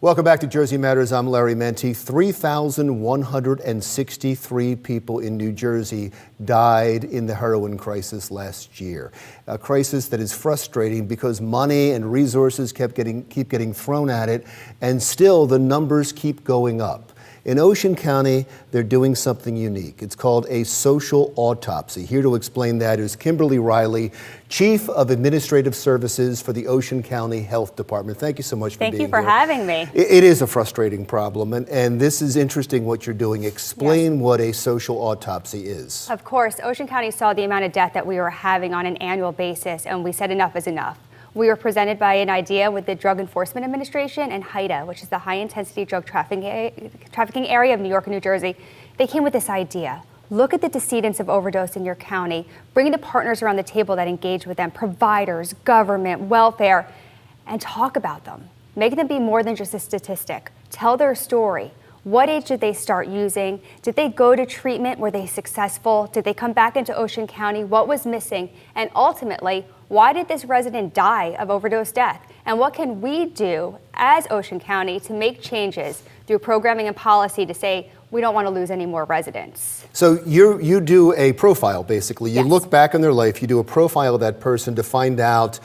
Welcome back to Jersey Matters. I'm Larry Menti. 3,163 people in New Jersey died in the heroin crisis last year. A crisis that is frustrating because money and resources keep getting thrown at it, and still the numbers keep going up. In Ocean County, they're doing something unique. It's called a social autopsy. Here to explain that is Kimberly Reilly, Chief of Administrative Services for the Ocean County Health Department. Thank you so much for being here. Thank you for having me. It is a frustrating problem, and this is interesting what you're doing. Explain what a social autopsy is. Of course, Ocean County saw the amount of death that we were having on an annual basis, and we said enough is enough. We were presented by an idea with the Drug Enforcement Administration and HIDTA, which is the high-intensity drug trafficking area of New York and New Jersey. They came with this idea. Look at the decedents of overdose in your county, bring the partners around the table that engage with them, providers, government, welfare, and talk about them. Make them be more than just a statistic. Tell their story. What age did they start using? Did they go to treatment? Were they successful? Did they come back into Ocean County? What was missing? And ultimately, why did this resident die of overdose death? And what can we do as Ocean County to make changes through programming and policy to say, we don't want to lose any more residents? So you do a profile, basically. You look back on their life, you do a profile of that person to find out,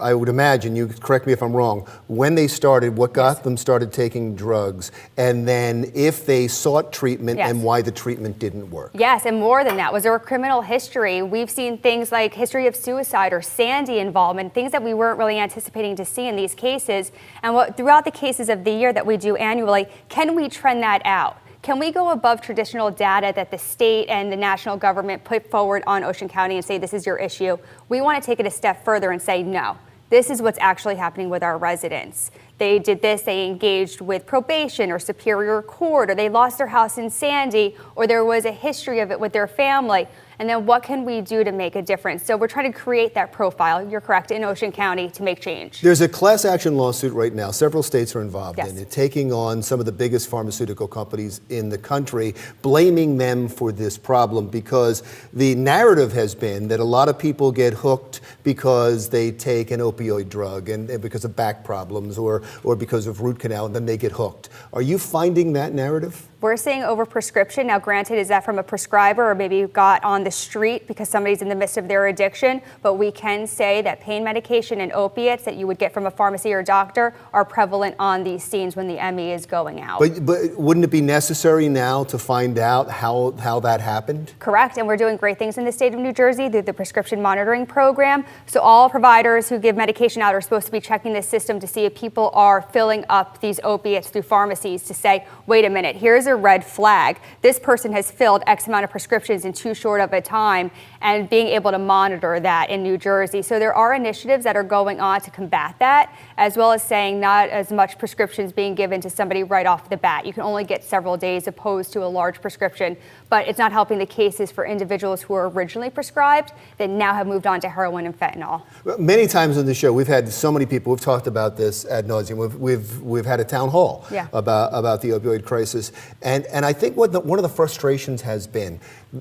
I would imagine, you correct me if I'm wrong, when they started, what got them started taking drugs, and then if they sought treatment and why the treatment didn't work. Yes, and more than that. Was there a criminal history? We've seen things like history of suicide or Sandy involvement, things that we weren't really anticipating to see in these cases. And throughout the cases of the year that we do annually, can we trend that out? Can we go above traditional data that the state and the national government put forward on Ocean County and say, this is your issue? We want to take it a step further and say, no, this is what's actually happening with our residents. They did this, they engaged with probation or Superior Court, or they lost their house in Sandy, or there was a history of it with their family. And then what can we do to make a difference? So we're trying to create that profile, you're correct, in Ocean County to make change. There's a class action lawsuit right now. Several states are involved in it, taking on some of the biggest pharmaceutical companies in the country, blaming them for this problem because the narrative has been that a lot of people get hooked because they take an opioid drug and because of back problems or because of root canal, and then they get hooked. Are you finding that narrative? We're seeing overprescription. Now, granted, is that from a prescriber or maybe you got on the street because somebody's in the midst of their addiction? But we can say that pain medication and opiates that you would get from a pharmacy or doctor are prevalent on these scenes when the ME is going out. But wouldn't it be necessary now to find out how that happened? Correct, and we're doing great things in the state of New Jersey through the prescription monitoring program. So all providers who give medication out are supposed to be checking this system to see if people are filling up these opiates through pharmacies to say, wait a minute, here's a red flag. This person has filled X amount of prescriptions in too short of a time, and being able to monitor that in New Jersey. So there are initiatives that are going on to combat that, as well as saying not as much prescriptions being given to somebody right off the bat. You can only get several days opposed to a large prescription, but it's not helping the cases for individuals who were originally prescribed that now have moved on to heroin and fentanyl. Many times on the show, we've had so many people, we've talked about this ad nauseum. We've had a town hall about the opioid crisis. And I think one of the frustrations has been,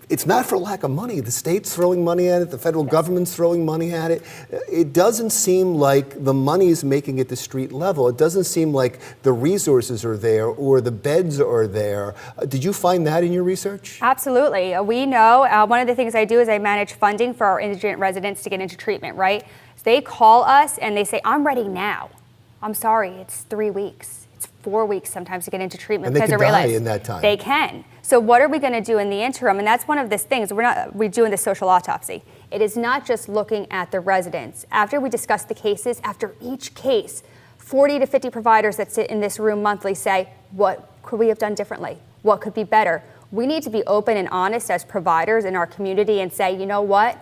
it's not for lack of money. The state's throwing money at it. The federal government's throwing money at it. It doesn't seem like the money's making it to street level. It doesn't seem like the resources are there or the beds are there. Did you find that in your research? Absolutely. We know one of the things I do is I manage funding for our indigent residents to get into treatment, right? So they call us and they say, I'm ready now. I'm sorry, it's 3 weeks. 4 weeks sometimes to get into treatment. And they can die in that time. They can. So what are we going to do in the interim? And that's one of the things we're doing the social autopsy. It is not just looking at the residents. After we discuss the cases, after each case, 40 to 50 providers that sit in this room monthly say, what could we have done differently? What could be better? We need to be open and honest as providers in our community and say, you know what?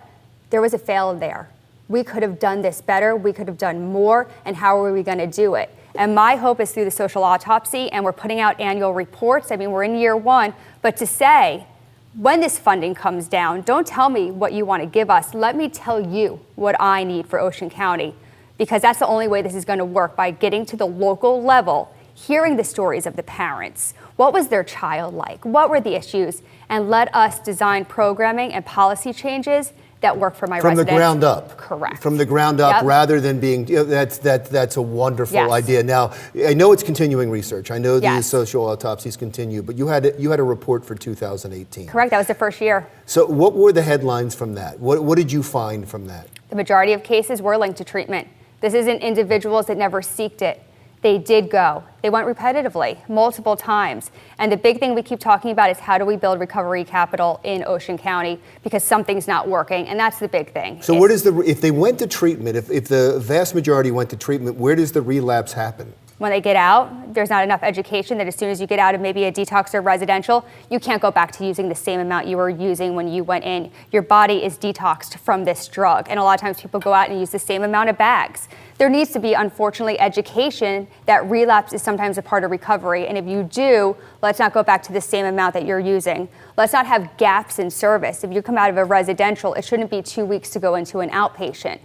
There was a fail there. We could have done this better. We could have done more. And how are we going to do it? And my hope is through the social autopsy, and we're putting out annual reports. I mean, we're in year one, but to say, when this funding comes down, don't tell me what you want to give us. Let me tell you what I need for Ocean County, because that's the only way this is going to work, by getting to the local level, hearing the stories of the parents. What was their child like? What were the issues? And let us design programming and policy changes that work for my From residents. the ground up. Correct. From the ground up, Yep. rather than being, that's a wonderful Yes. idea. Now, I know it's continuing research. I know these Yes. social autopsies continue, but you had a report for 2018. Correct, that was the first year. So what were the headlines from that? What did you find from that? The majority of cases were linked to treatment. This isn't individuals that never seeked it. They did go. They went repetitively, multiple times. And the big thing we keep talking about is how do we build recovery capital in Ocean County, because something's not working, and that's the big thing. So where does if they went to treatment, if the vast majority went to treatment, where does the relapse happen? When they get out, there's not enough education that as soon as you get out of maybe a detox or residential, you can't go back to using the same amount you were using when you went in. Your body is detoxed from this drug. And a lot of times people go out and use the same amount of bags. There needs to be, unfortunately, education that relapse is sometimes a part of recovery. And if you do, let's not go back to the same amount that you're using. Let's not have gaps in service. If you come out of a residential, it shouldn't be 2 weeks to go into an outpatient.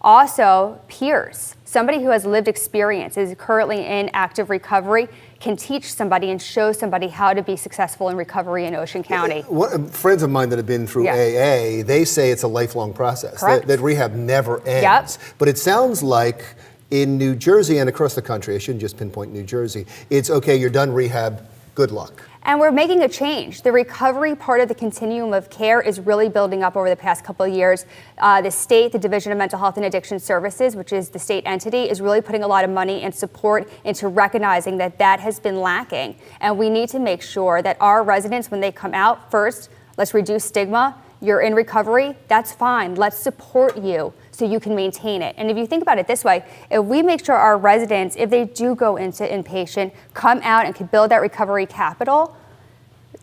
Also, peers. Somebody who has lived experience, is currently in active recovery, can teach somebody and show somebody how to be successful in recovery in Ocean County. Friends of mine that have been through Yeah. AA, they say it's a lifelong process, Correct. that rehab never ends. Yep. But it sounds like in New Jersey and across the country, I shouldn't just pinpoint New Jersey, it's okay, you're done rehab, good luck. And we're making a change. The recovery part of the continuum of care is really building up over the past couple of years. The state, the Division of Mental Health and Addiction Services, which is the state entity, is really putting a lot of money and support into recognizing that that has been lacking. And we need to make sure that our residents, when they come out, first, let's reduce stigma. You're in recovery, that's fine. Let's support you so you can maintain it. And if you think about it this way, if we make sure our residents, if they do go into inpatient, come out and can build that recovery capital,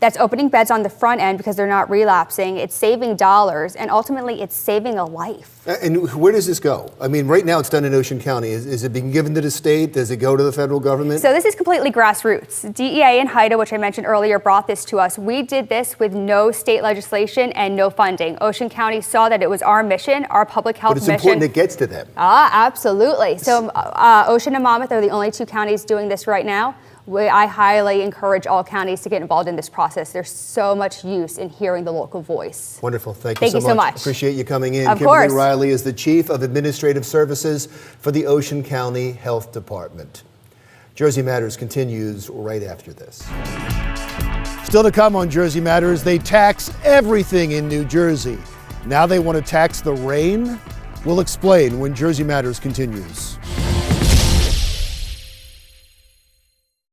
that's opening beds on the front end because they're not relapsing, it's saving dollars, and ultimately it's saving a life. And where does this go? I mean, right now it's done in Ocean County. Is it being given to the state? Does it go to the federal government? So this is completely grassroots. DEA and HIDA, which I mentioned earlier, brought this to us. We did this with no state legislation and no funding. Ocean County saw that it was our mission, our public health But it's mission. important it gets to them. Absolutely. So Ocean and Monmouth are the only two counties doing this right now. I highly encourage all counties to get involved in this process. There's so much use in hearing the local voice. Wonderful. Thank you so much. Appreciate you coming in. Of Kimberly course. Reilly is the Chief of Administrative Services for the Ocean County Health Department. Jersey Matters continues right after this. Still to come on Jersey Matters, they tax everything in New Jersey. Now they want to tax the rain? We'll explain when Jersey Matters continues.